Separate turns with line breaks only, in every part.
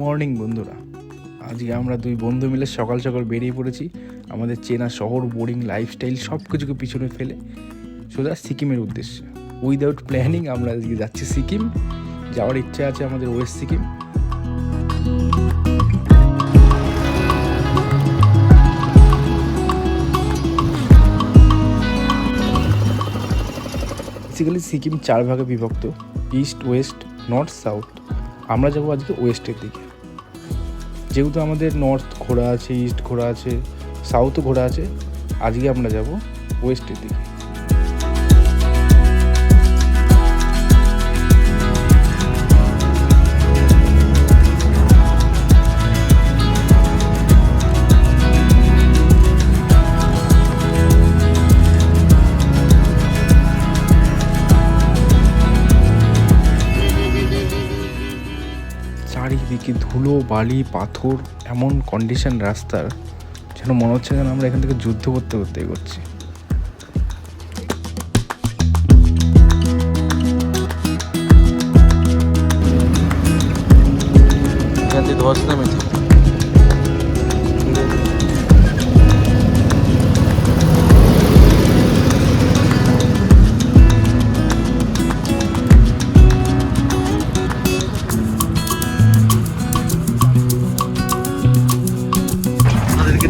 Morning বন্ধুরা। আজকে আমরা দুই বন্ধু মিলে সকাল সকাল বেরিয়ে পড়েছি আমাদের চেনা শহর, বোরিং লাইফস্টাইল সব কিছুকে পিছনে ফেলে সোজা সিকিমের উদ্দেশ্যে। উইদাউট প্ল্যানিং আমরা আজকে যাচ্ছি সিকিম। যাওয়ার ইচ্ছা আছে আমাদের ওয়েস্ট সিকিম। বেসিক্যালি সিকিম 4 ভাগে বিভক্ত, ইস্ট, ওয়েস্ট, নর্থ, সাউথ। আমরা যাবো আজকে ওয়েস্টের দিকে। যেহেতু আমাদের নর্থ ঘোরা আছে, ইস্ট ঘোরা আছে, সাউথও ঘোরা আছে, আজকে আমরা যাব ওয়েস্টের দিকে। চারিদিকে ধুলো, বালি, পাথর, এমন কন্ডিশন রাস্তার যেন মনে হচ্ছে যেন আমরা এখান থেকে যুদ্ধ করতে করতে এগোচ্ছি। ধস নেমেছে।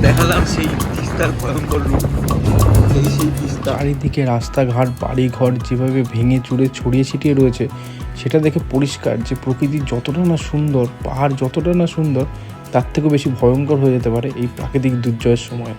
দেখালাম সেই তিস্তার ভয়ঙ্কর রূপ। সেই তিস্তা চারিদিকে রাস্তাঘাট, বাড়িঘর যেভাবে ভেঙে চুরে ছড়িয়ে ছিটিয়ে রয়েছে, সেটা দেখে পরিষ্কার যে প্রকৃতি যতটা না সুন্দর, পাহাড় যতটা না সুন্দর, তার থেকেও বেশি ভয়ঙ্কর হয়ে যেতে পারে এই প্রাকৃতিক দুর্যোগের সময়।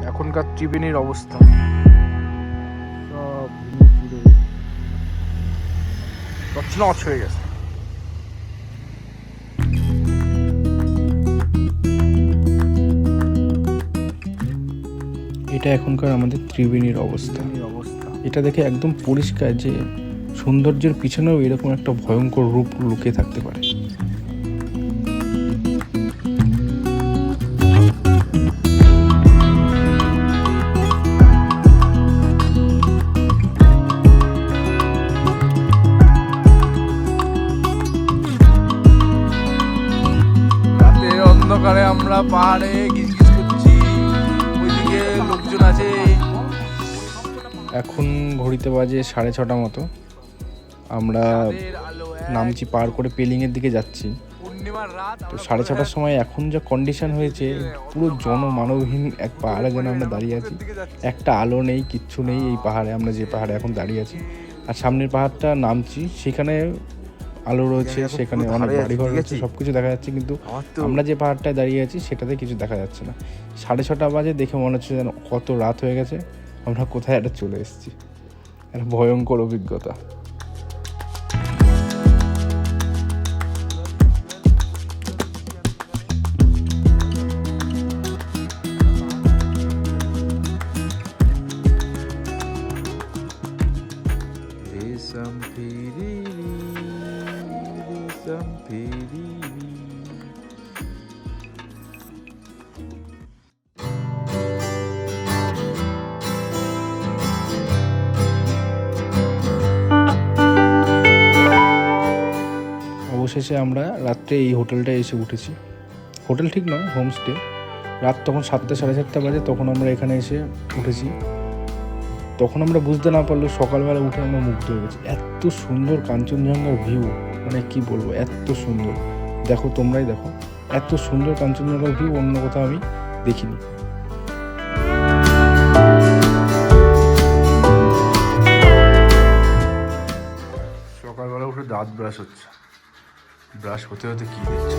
এখনকার ত্রিবেণীর অবস্থা সব তছনছ হয়ে গেছে। এটা এখনকার আমাদের ত্রিবেণীর অবস্থা। এটা দেখে একদম পরিষ্কার যে সৌন্দর্যের পিছনেও এরকম একটা ভয়ঙ্কর রূপ লুকিয়ে থাকতে পারে। রাতের অন্ধকারে আমরা পাহাড়ে গিজগিজ করছি, ওইদিকে লোকজন আছে। এখন ঘড়িতে বাজে 6:30 মতো। আমরা নামচি, পার করে পেলিংয়ের দিকে যাচ্ছি। তো 6:30টার সময় এখন যা কন্ডিশন হয়েছে, পুরো জনমানবহীন এক পাহাড়ে যেন আমরা দাঁড়িয়ে আছি। একটা আলো নেই, কিচ্ছু নেই এই পাহাড়ে। আমরা যে পাহাড়ে এখন দাঁড়িয়ে আছি, আর সামনের পাহাড়টা নামছি, সেখানে আলো রয়েছে, সেখানে অনেক বাড়িঘর রয়েছে, সব কিছু দেখা যাচ্ছে। কিন্তু আমরা যে পাহাড়টায় দাঁড়িয়ে আছি সেটাতে কিছু দেখা যাচ্ছে না। 6:30 বাজে, দেখে মনে হচ্ছে যেন কত রাত হয়ে গেছে, আমরা কোথায় একটা চলে এসেছি। একটা ভয়ঙ্কর অভিজ্ঞতা। অবশেষে আমরা রাত্রে এই হোটেলটায় এসে উঠেছি। হোটেল ঠিক নয়, হোমস্টে। রাত তখন 7টা, 7:30 বাজে, তখন আমরা এখানে এসে উঠেছি। তখন আমরা বুঝতে না পারলেও সকালবেলা উঠে আমরা মুগ্ধ হয়ে গেছি। এত সুন্দর কাঞ্চনজঙ্ঘার ভিউ, মানে কি বলবো, এত সুন্দর। দেখো, তোমরাই দেখো, এত সুন্দর কাঞ্চনজঙ্ঘার ভিউ অন্য কোথাও আমি দেখিনি। সকালবেলা উঠে দাঁত ব্রাশ হচ্ছে। ব্রাশ হতে হতে কি দেখছো?